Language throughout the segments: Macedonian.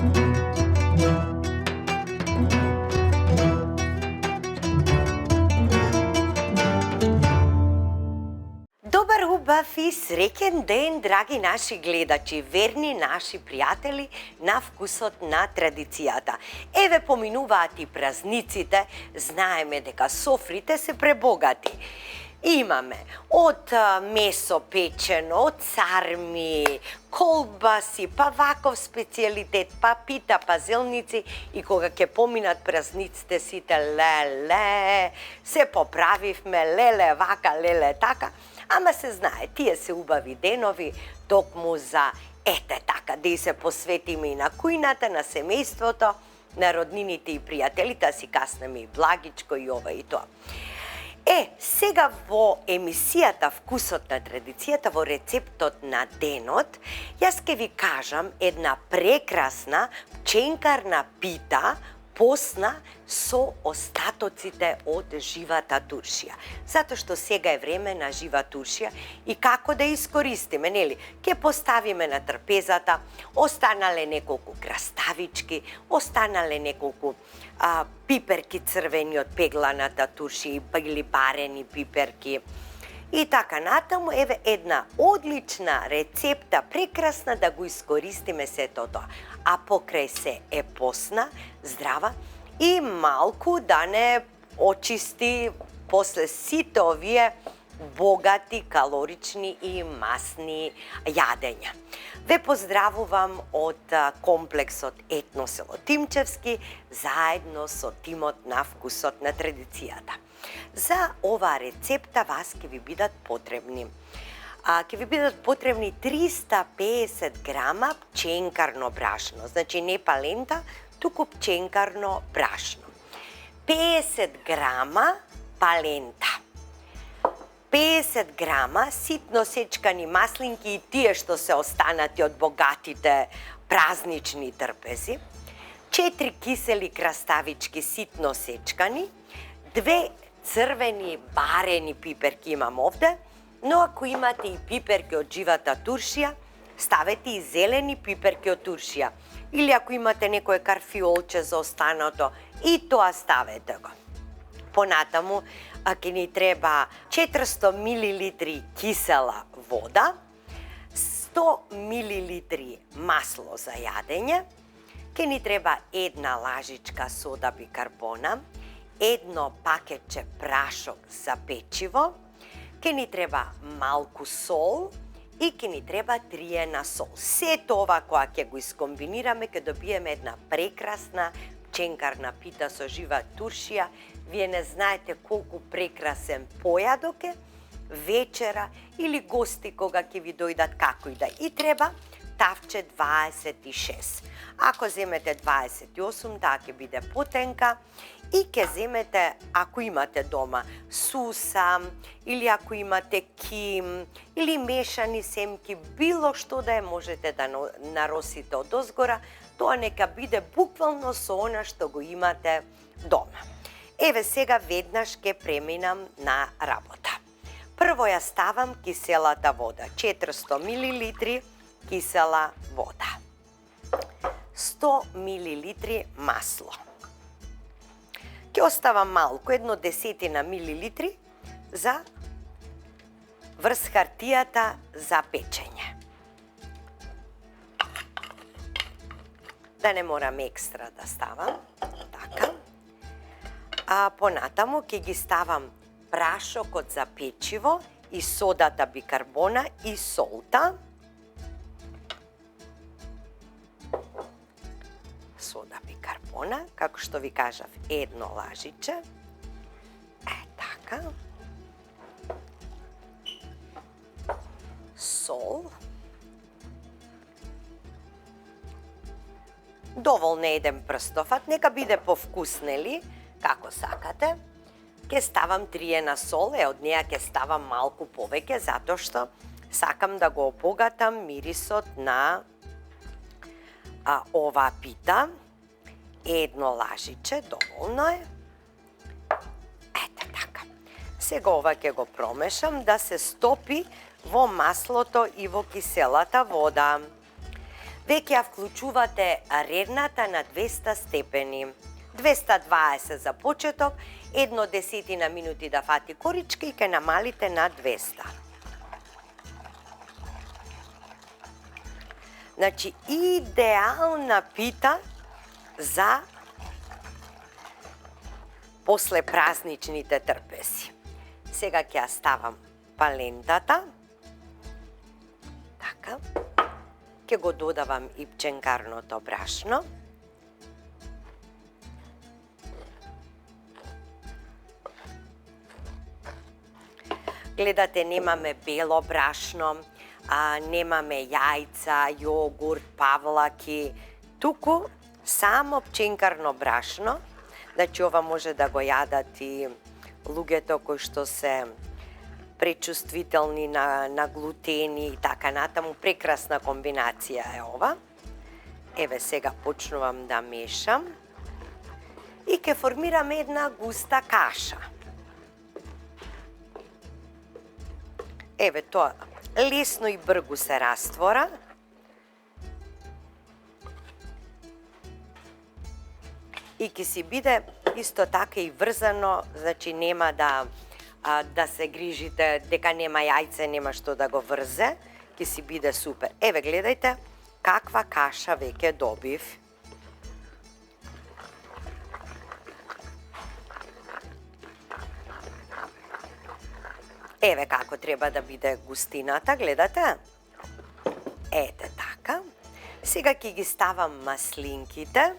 Добар, убав и среќен ден, драги наши гледачи, верни наши пријатели на вкусот на традицијата. Еве поминуваат и празниците, знаеме дека софрите се пребогати. Имаме од месо печено, од царми, колбаси, па ваков специјалитет, па пита, па зелници, и кога ќе поминат празниците сите леле, се поправивме, леле вака, леле така. Ама се знае, тие се убави денови, токму за ете така, да и се посветиме и на кујната, на семејството, на роднините и пријателите, си каснеме и благичко и ова и тоа. Сега во емисијата Вкусот на традицијата, во рецептот на денот, јас ќе ви кажам една прекрасна пченкарна пита, посна со остатоците од живата туршија. Затоа што сега е време на жива туршија и како да искористиме, нели? Ке поставиме на трпезата, останале неколку краставички, останале неколку пиперки црвени од пегланата туршија или барени пиперки. И така натаму, еве една одлична рецепта, прекрасна да го искористиме сето тоа. А покрај се е посна, здрава и малку да не очисти после сите овие богати, калорични и масни јадења. Ве поздравувам од комплексот Етно село Тимчевски, заедно со тимот на Вкусот на традицијата. За оваа рецепта вас ќе ви бидат потребни. Ќе ви бидат потребни 350 грама пченкарно брашно, значи не палента, туку пченкарно брашно. 50 грама палента. 50 грама ситно сечкани маслинки и тие што се останати од богатите празнични трпези, 4 кисели краставички ситно сечкани, 2 црвени барени пиперки имам овде, но ако имате и пиперки од живата туршија, ставете и зелени пиперки од туршија. Или ако имате некое карфиолче за останато, и тоа ставете го. Понатаму, ќе ни треба 400 мл кисела вода, 100 мл масло за јадење, ќе ни треба една лажичка сода бикарбона, едно пакетче прашок за печиво, ќе ни треба малку сол и ќе ни треба триена сол. Сето ова кога ќе го искомбинираме, ќе добиеме една прекрасна пченкарна пита со жива туршија. Вие не знаете колку прекрасен појадок е вечера или гости кога ќе ви дојдат, како и да. И треба тавче 26. Ако земете 28, таа ќе биде потенка. И ќе земете, ако имате дома суса, или ако имате ким, или мешани семки, било што да е, можете да наросите од озгора, тоа нека биде буквално со она што го имате дома. Еве сега веднаш ќе преминам на работа. Прво ја ставам киселата вода, 400 мл кисела вода, 100 мл масло. Ќе оставам малку, 1/10 милилитри за врз хартијата за печење. Да не морам екстра да ставам, така. А понатаму ќе ги ставам прашокот за печиво и содата бикарбона и солта. Сода бикарбона, како што ви кажав, едно лажиче. Така. Сол. Доволно еден прстофат, нека биде повкуснели, како сакате. Ке ставам триена сол, од неја ке ставам малку повеќе, затоа што сакам да го обогатам мирисот на ова пита. Едно лажиче, доволно е. Ете така. Сега ова ќе го промешам да се стопи во маслото и во киселата вода. Веќе ја вклучувате рерната на 200 степени. 220 за почеток, 1/10 минути да фати коричка и ќе намалите на 200. Значи, идеална пита за после празничните трпези. Сега ќе ја ставам палентата. Така. Ќе го додавам и пченкарното брашно. Гледате, немаме бело брашно, немаме јајца, јогурт, павлаки, туку само пченкарно брашно. Значи, ова може да го јадат и луѓето кои што се пречувствителни на глутени и така натаму. Прекрасна комбинација е ова. Еве, сега почнувам да мешам и ќе формирам една густа каша. Еве, тоа лесно и бргу се раствора. И ќе си биде исто така и врзано, значи нема да се грижите дека нема јајце, нема што да го врзе, ќе си биде супер. Еве, гледајте каква каша веќе добив. Еве како треба да биде густината, гледате? Ете така. Сега ќе ги ставам маслинките.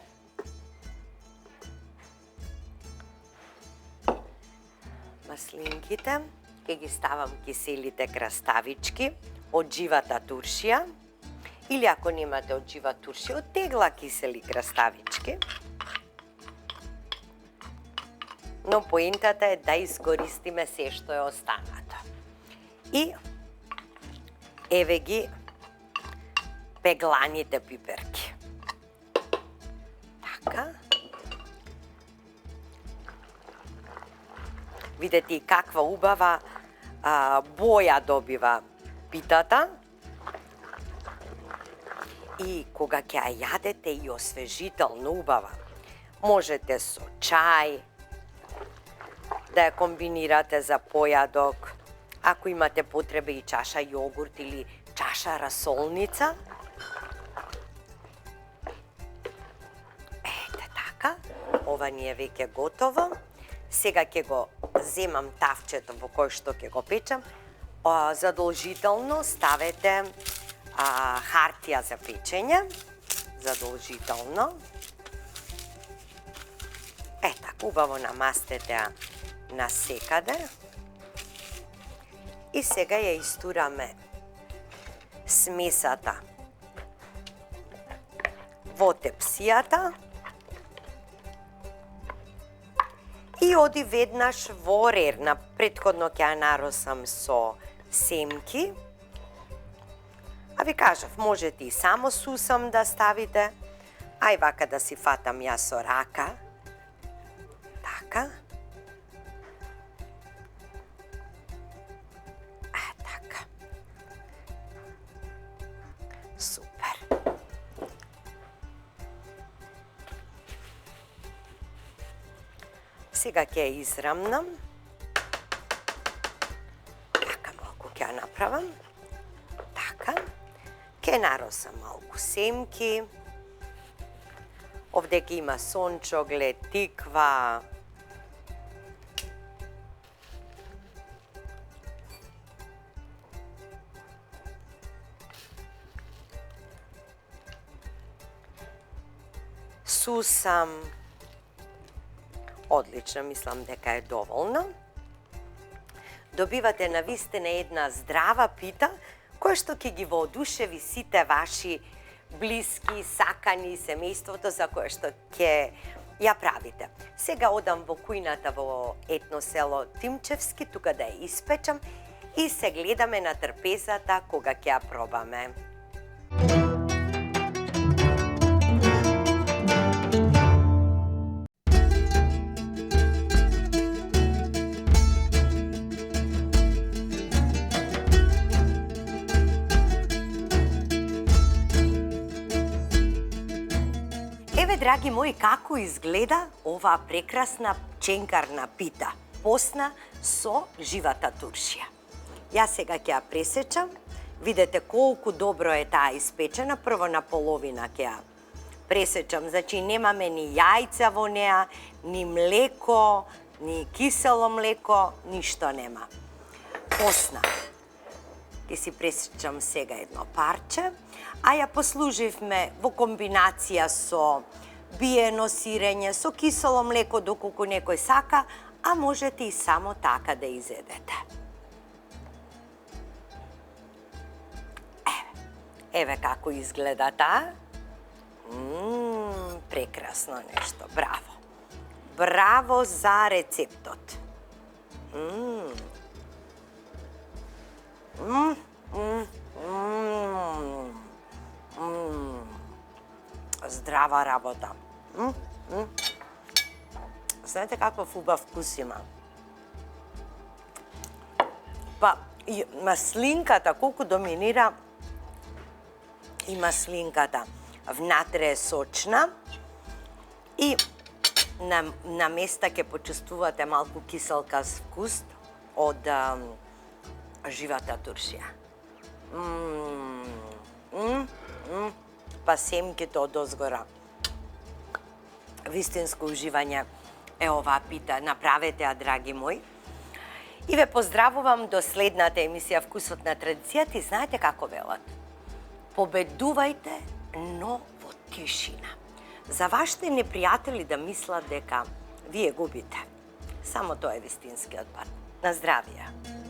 Ќе ги ставам киселите краставички од живата туршија, или ако немате од жива туршија, од тегла кисели краставички. Но поентата е да искористиме се што е останато. И еве ги пегланите пиперки. Така. Видете и каква убава боја добива питата. И кога ќе ја јадете и освежително убава, можете со чај да ја комбинирате за појадок. Ако имате потреба и чаша јогурт или чаша расолница. Ете така, ова ни е веќе готово. Сега ќе го земам тавчето во кој што ќе го печам. Задолжително ставете хартија за печење. Задолжително. Така, убаво намастете на секаде. И сега ја истураме смесата во тепсијата. И оди веднаш во рерна. Претходно ќе ја наросам со семки. А ви кажав, можете и само сусам да ставите. Ај вака да си фатам ја со рака. Така. Така. Супер. Сега ќе ја израмнам. Така малку ќе ја направам. Така. Ќе наросам малку семки. Овде ќе има сончоглед, тиква. Сусам. Одлично, мислам дека е доволно. Добивате навистина една здрава пита, која што ќе ги воодушеви сите ваши блиски, сакани, семејството за кое што ќе ја правите. Сега одам во кујната во етно село Тимчевски, тука да ја испечам и се гледаме на трпезата кога ќе ја пробаме. драги мои, како изгледа оваа прекрасна пченкарна пита, постна со живата туршија. Јас сега ќе ја пресечам. Видете колку добро е таа испечена. Прво на половина ќе ја пресечам. Значи немаме ни јајца во неа, ни млеко, ни кисело млеко, ништо нема. Постна. Ќе си пресечам сега едно парче, а ја послуживме во комбинација со биено сирење, со кисело млеко доколку некој сака, а можете и само така да изедете. Еве како изгледа таа. Прекрасно нешто, браво. Браво за рецептот. Здрава работа. Знаете каков убав вкус има? Па, и маслинката, колку доминира и маслинката. Внатре е сочна и на места ќе почувствувате малку киселкав вкус од живата туршија. Па семките од озгора. Вистинско уживање е оваа пита. Направете ја, драги мои. И ве поздравувам до следната емисија Вкусот на традицијата и знаете како велат. Победувајте, но во тишина. За вашите непријатели да мислат дека вие губите. Само тоа е вистинскиот пат. На здравје!